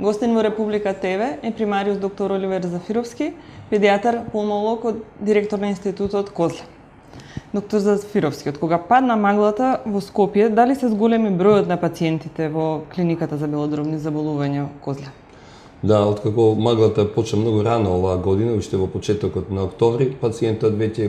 Гостин во Република ТВ е примариус доктор Оливер Зафировски, педијатар пулмолог од директор на Институтот Козле. Доктор Зафировски, од кога падна маглата во Скопје, дали се зголеми бројот на пациентите во клиниката за белодробни заболувања Козле? Да, откако маглата почна многу рано оваа година, уште во почетокот на октомври, пациентот веќе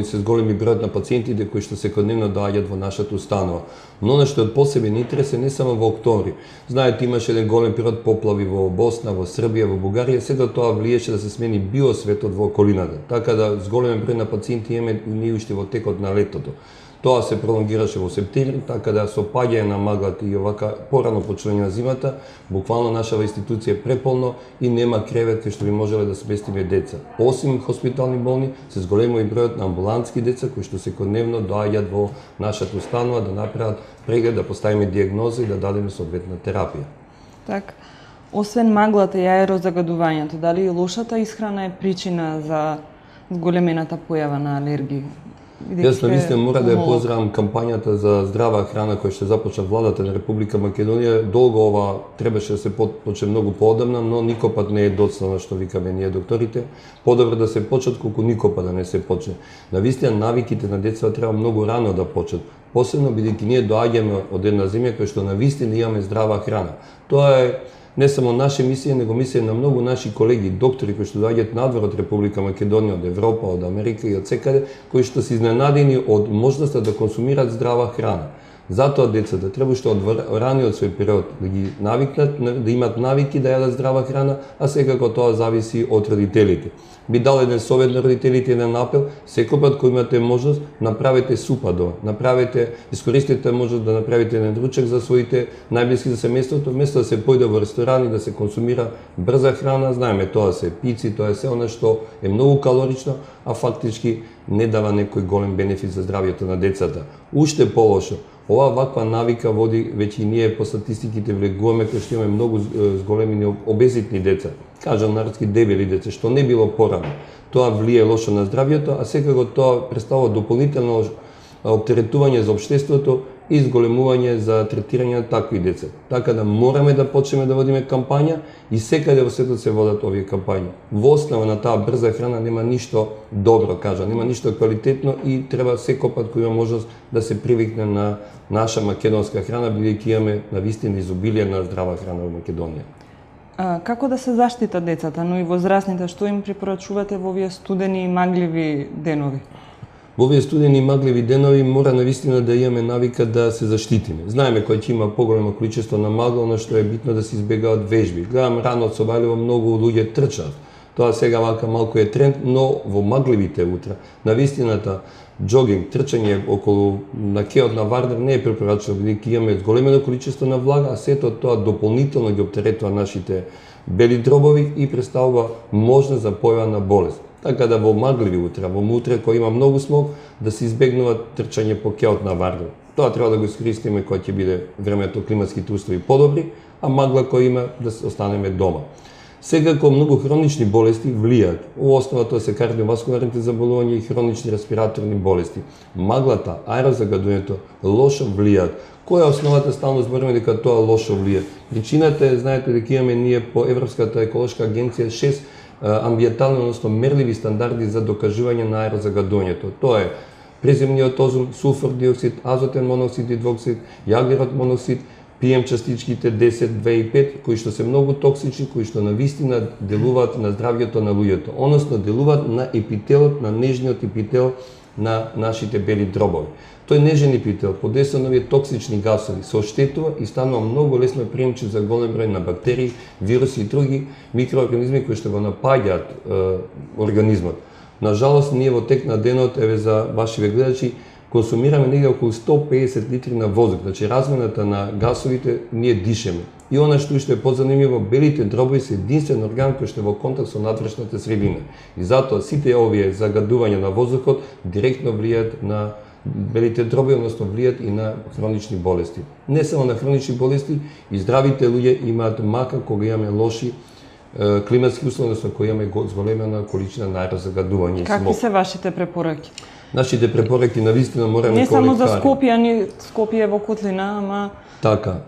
се зголеми бројот на пациентите кои што секојдневно доаѓаат во нашата установа. Но она што е од посебен интерес е не само во октомври. Знаете, имаше еден голем период поплави во Босна, во Србија, во Бугарија, сето тоа влиеше да се смени биосветот во околината. Така да зголемен број на пациенти имаме ние уште во текот на летото. Тоа се пролонгираше во септември, така да со паѓање на маглата и овака порано почнување на зимата, буквално нашава институција е преполно и нема кревет кај што би можеле да сместиме деца. Осим хоспитални болни, се зголемува и бројот на амбулантски деца кои што секојдневно доаѓаат во нашата установа да направат преглед, да поставиме дијагноза и да дадеме соодветна терапија. Так, освен маглата и аерозагадувањето, дали лошата исхрана е причина за зголемената појава на алергии? Јас навистина мора да ја поздравам кампањата за здрава храна која што започна владата на Република Македонија. Долго ова требаше да се почне многу поодамна, но никопат не е доцна што викаме ние докторите. Подобро да се почнат колку никопат да не се почне. Навистина навиките на децата треба многу рано да почнат. Посебно бидејќи ние доаѓаме од една земја која што навистина имаме здрава храна. Тоа е не само наша мисија, него мисија на многу наши колеги, доктори кои што доаѓаат надвор од Република Македонија, од Европа, од Америка и од секаде, кои што се изненадени од можноста да консумираат здрава храна. Затоа децата треба што од раниот свој период да ги навикнат, да имат навики да јадат здрава храна, а секако тоа зависи од родителите. Би дал еден совет на родителите, еден апел, секој пат кога имате можност, направете супа дома, искористете можност да направите еден ручек за своите најблиски за семејството, вместо да се појде во ресторан и да се консумира брза храна, знаеме тоа се пици, тоа е се она што е многу калорично, а фактички не дава некој голем бенефит за здравјето на децата. Уште полошо, ова ваква навика води, веќе и ние по статистиките влегуваме кој што имаме многу зголемени обезитни деца, кажам народски дебели деца, што не било порано. Тоа влие лошо на здравјето, а секако тоа представува дополнително оптеретување за општеството и зголемување за третирање на такви деца. Така да мораме да почнеме да водиме кампања и секаде во светот се водат овие кампањи. Во основа на таа брза храна нема ништо добро, кажам, нема ништо квалитетно и треба секој пат кој има можност да се привикне на наша македонска храна, бидејќи имаме навистина изобилие на здрава храна во Македонија. Како да се заштитат децата, но и возрастните, што им препорачувате во овие студени и магливи денови? Во овие студени и магливи денови мора навистина да имаме навика да се заштитиме. Знаеме кој ќе има поголемо количество на магла, но што е битно да се избегаат вежби. Гледам рано од Собалево многу луѓе трчат. Тоа сега вака малку е тренд, но во магливите утра, навистината джогинг, трчање околу на кеот на Вардар не е препорачливо, бидејќи имаме зголемено количество на влага, а сето тоа дополнително ги оптеретува нашите бели дробови и представува можност за појава на болест. Така да во магливи утра, во утре кој има многу смог, да се избегнува трчање по кеот на Вардар. Тоа треба да го искористиме кога ќе биде времето, климатските услови подобри, а магла кој има да останеме дома. Секако многу хронични болести влијаат. Во основа тоа се кардиоваскуларните заболувања и хронични респираторни болести. Маглата, аерозагадувањето лошо влијаат. Која е основата, стално збориме дека тоа лошо влијае? Причината е, знаете дека имаме ние по Европската еколошка агенција 6 амбиентални, односно мерливи стандарди за докажување на аерозагадувањето. Тоа е преземниот озон, сулфур диоксид, азотен моноксид и двоксид, јаглерод моноксид, PM частичките 10, 2 и 5, кои што се многу токсични, кои што навистина делуваат на здравјето на луѓето, односно делуваат на епителот, на нежниот епител на нашите бели дробови. Тој нежен епител, подесен овие токсични гасови, се оштетува и станува многу лесно приемчив за голем број на бактерии, вируси и други микроорганизми кои што го напаѓаат организмот. На жалост, ние во тек на денот, еве за вашите гледачи, консумираме негде околу 150 литри на воздух, значи размената на гасовите ние дишеме. И она што уште е позанимливо, белите дробови се единствен орган кој што е во контакт со надвршната средина. И затоа сите овие загадувања на воздухот директно влијаат на белите дробови, односно влијаат и на хронични болести. Не само на хронични болести, и здравите луѓе имаат мака кога имаме лоши климатски услови, односно кога имаме зголемена количина на аерозагадување и смог. Какви се вашите препораки? Нашите препораки навистина мораме не само за Скопје, ни Скопје во котлина, ама така.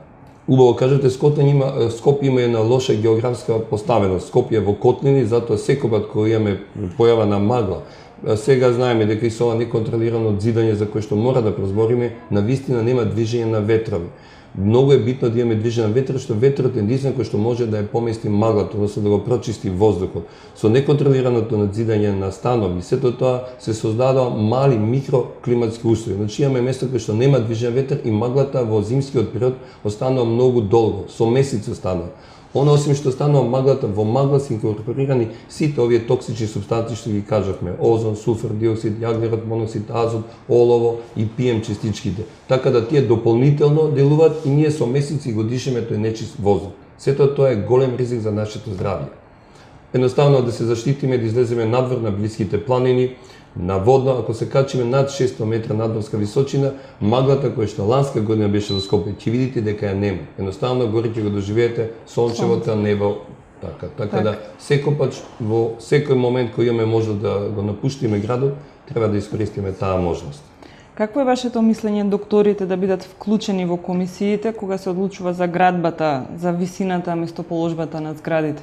Убаво кажете, Скопје има една лоша географска поставеност. Скопје е во котлини, затоа секој пат кога имаме појава на магла, сега знаеме дека и со ова неконтролирано зидање за кое што мора да прозбориме, навистина нема движење на ветрови. Многу е битно да имаме движење на ветрот, што ветрот е единствен кој што може да ја помести маглата, односно да го прочисти воздухот. Со неконтролираното надзидање на станови, сето тоа се создадува мали микроклиматски услови. Значи имаме место кај што нема движење ветер и маглата во зимскиот период останува многу долго, со месеци останува. Она осим што станува маглата, во магла се инкорпорирани сите овие токсични супстанции што ги кажавме: озон, суфер диоксид, јаглерод моноксид, азот, олово и PM частичките. Така да тие дополнително делуваат и ние со месеци го дишеме тој нечист воздух. Сето тоа е голем ризик за нашето здравје. Едноставно да се заштитиме, да излеземе надвор на блиските планини, на водно, ако се качиме над 600 метра надморска височина, маглата која што ланска година беше за Скопје, ќе видите дека ја нема. Едноставно горе ќе го доживеете сончевото небо, така да секој пат во секој момент кој имаме можност да го напуштиме градот, треба да искористиме таа можност. Какво е вашето мислење докторите да бидат вклучени во комисиите кога се одлучува за градбата, за висината, местоположбата на зградите?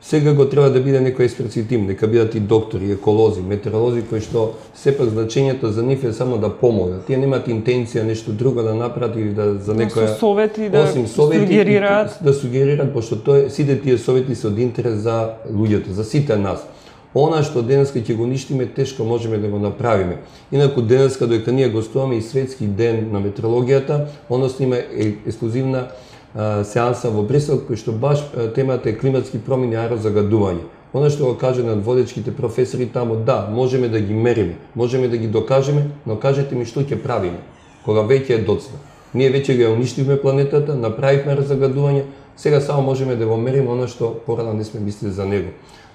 Сега го треба да биде некој експертски тим, нека бидат и доктори, еколози, метеоролози кои што сепак значењето за нив е само да помогнат. Тие немаат интенција нешто друго да направат или да за некоја со совети да сугерираат. Да сугерираат, пошто сите тие совети се од интерес за луѓето, за сите нас. Она што денеска ќе го ништиме, тешко можеме да го направиме. Инаку денеска додека ние гостуваме и светски ден на метеорологијата, односно има ексклузивна сеанса во Брисел, кој што баш темата е климатски промени и аерозагадување. Она што го каже над водечките професори таму, да, можеме да ги мериме, можеме да ги докажеме, но кажете ми што ќе правиме, кога веќе е доцна. Ние веќе го уништивме планетата, направивме аерозагадување, сега само можеме да го мериме она што порано не сме мислили за него.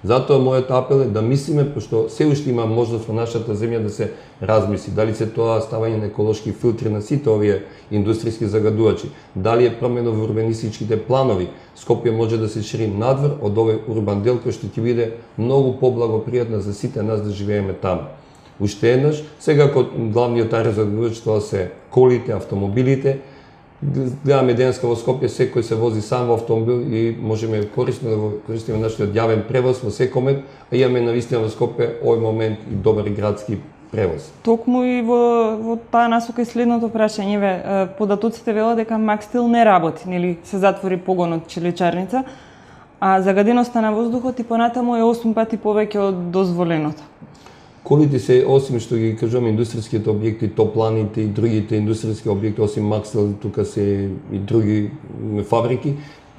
Затоа мојот апел е да мислиме, пошто се уште има можност во нашата земја да се размисли, дали се тоа ставање на еколошки филтри на сите овие индустријски загадувачи, дали е промена во урбанистичките планови. Скопје може да се шири надвор од овој урбан дел кој што ќе биде многу поблагопријатна за сите нас да живееме таму. Уште еднаш, сега главниот аерозагадувач тоа се колите, автомобилите. Гледаме денеска во Скопје секој се вози сам во автомобил и можеме корисно да го користиме нашиот јавен превоз во секој момент, а имаме навистина во Скопје овој момент и добар градски превоз. Токму и во таа насока и следното прашање, податоците велат дека Макстил не работи, нели се затвори погонот челичарница, а загаденоста на воздухот и понатаму е 8 пати повеќе од дозволеното. Колите се, осим што ги кажуваме индустријските објекти, топланите и другите индустријски објекти, осим Макстил, тука се и други фабрики,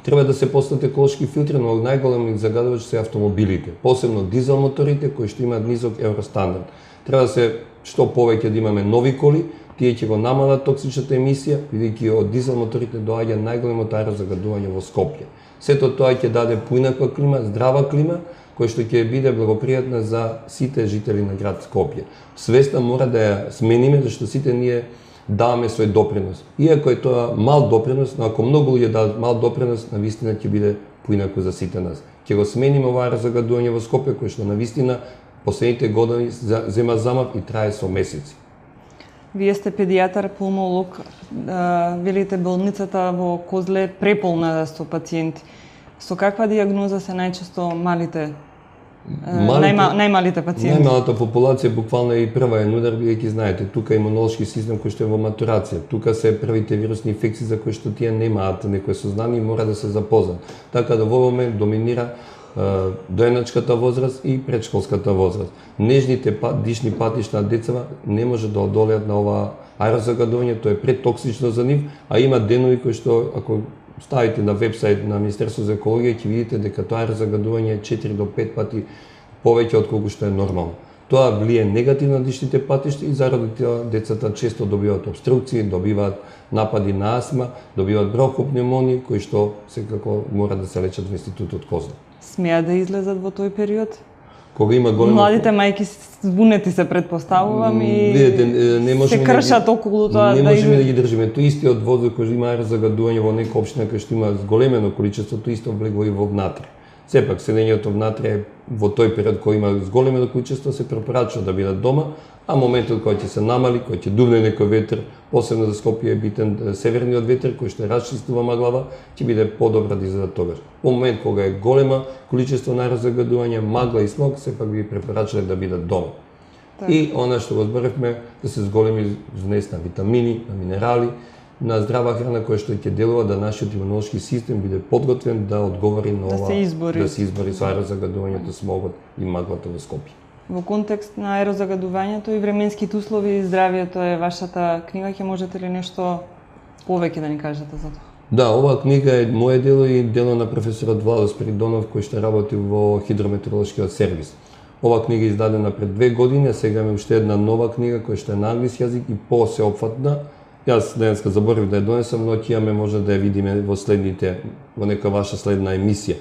треба да се постават еколошки филтри, но најголем загадувач се автомобилите, посебно дизел моторите кои што имаат низок евростандард. Треба да се што повеќе да имаме нови коли, тие ќе го намалат токсичната емисија, бидејќи од дизел моторите доаѓа најголемото аерозагадување во Скопје. Сето тоа ќе даде поинаква клима, здрава клима, кој што ќе биде благопријатна за сите жители на град Скопје. Свеста мора да ја смениме, зашто сите ние даваме свој допринос. Иако е тоа мал допринос, но ако многу луѓе дадат мал допринос, навистина ќе биде поинако за сите нас. Ќе го смениме ова разгадување во Скопје, кој што навистина последните години зема замав и трае со месеци. Вие сте педијатар, пулмолог, велите болницата во Козле преполна со пациенти. Со каква дијагноза се најчесто најмалите пациенти? Најмалата популација буквално е и прва удар, бидејќи знаете, тука е имунолошки систем кој што е во матурација. Тука се првите вирусни инфекции за кои што тие немаат некое сознание и мора да се запознаат. Така да во момент доминира доеначката возраст и предшколската возраст. Нежните дишни патишта на децава не може да одолеат на ова аерозагадување, тоа е претоксично за нив, а има денови кои што ако ставите на вебсайт на Министерството за екологија ќе видите дека тоа аерозагадување е 4 до 5 пати повеќе од колку што е нормално. Тоа влие негативно на дишните патишта и заради тоа децата често добиваат обструкции, добиваат напади на астма, добиваат бронхопневмонија кои што секако мора да се лечат во Институтот Козле. Смеат да излезат во тој период? Кога има голема... Младите мајки збунети се предпоставувам и видите, не се кршат околу тоа не можеме да ги држиме. Тој истиот воздух кој има аерозагадување во некоја општина кој што има зголемено количество, тој исто влегува и во внатре. Сепак, седењето внатре во тој период кој има зголемено количество се препорачува да бидат дома, а моментот кога ќе се намали, кога ќе дувне некој ветер, посебно за Скопје е битен северниот ветер кој што расчистува маглава, ќе биде подобро да излезе тогаш. Во момент кога е голема количество на аерозагадување, магла и смог, сепак би препорачале да бидат дома. Така. И она што го зборевме, да се зголеми внес на витамини, на минерали, на здрава храна која што ќе делува да нашиот имунолошки систем биде подготвен да одговори на ова, да се избори со аерозагадувањето, смогот и маглата во Скопје. Во контекст на аерозагадувањето и временските услови и здравието е вашата книга, ќе можете ли нешто повеќе да ни кажете за тоа? Да, оваа книга е моје дело и дело на професорот Владо Спиридонов кој што работи во хидрометеоролошкиот сервис. Оваа книга е издадена пред 2 години, а сега имаме уште една нова книга која што е на англиски јазик и посеопфатна. Јас денеска заборив да ја донесам, но ќе имаме може да ја видиме во некоја ваша следна емисија.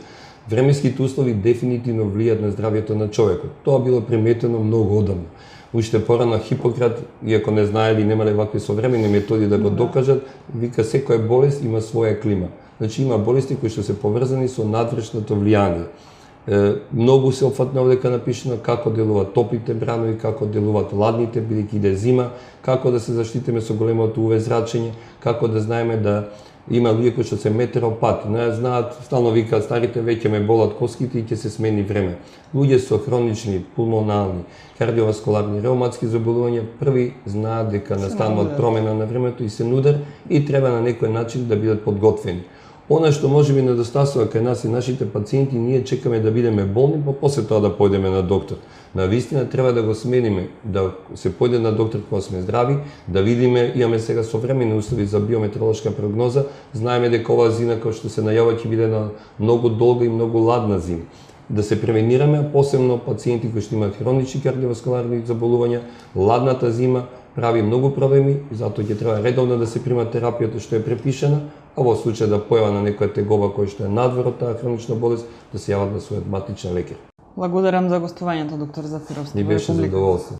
Временските услови дефинитивно влијат на здравието на човекот. Тоа било приметено многу одамна. Уште порано Хипократ, иако не знаели и немале вакви современи методи да го докажат, вика секоја болест има своја клима. Значи има болести кои што се поврзани со надвршното влијание. Многу се опфатно овдека напишано како делуваат топлите бранови, како делуваат ладните, бидејќи иде зима, како да се заштитиме со големото УВ зрачење, како да знаеме да има луѓе кои што се метеоропати, не знаат, стално викаат старите веќе ме болат коските и ќе се смени време. Луѓе со хронични, пулмонални, кардиоваскуларни, реуматски заболувања први знаат дека настанува промена на времето и се нудат и треба на некој начин да бидат подготвени. Она што можеби недостасува кај нас и нашите пациенти, ние чекаме да бидеме болни, па после тоа да појдеме на доктор. На вистина треба да го смениме, да се појде на доктор кога сме здрави, да видиме, имаме сега современи услови за биометеоролошка прогноза, знаеме дека оваа зима која што се најавува ќе биде на многу долга и многу ладна зима. Да се превенираме, посебно пациенти кои што имаат хронични кардиоваскуларни заболувања, ладната зима прави многу проблеми и затоа ќе треба редовно да се прима терапијата што е препишана, а во случај да појава на некоја тегоба која што е надвор од таа хронична болест, да се јават на својот матичен лекар. Благодарам за гостувањето, доктор Зафировски. Ни беше задоволство.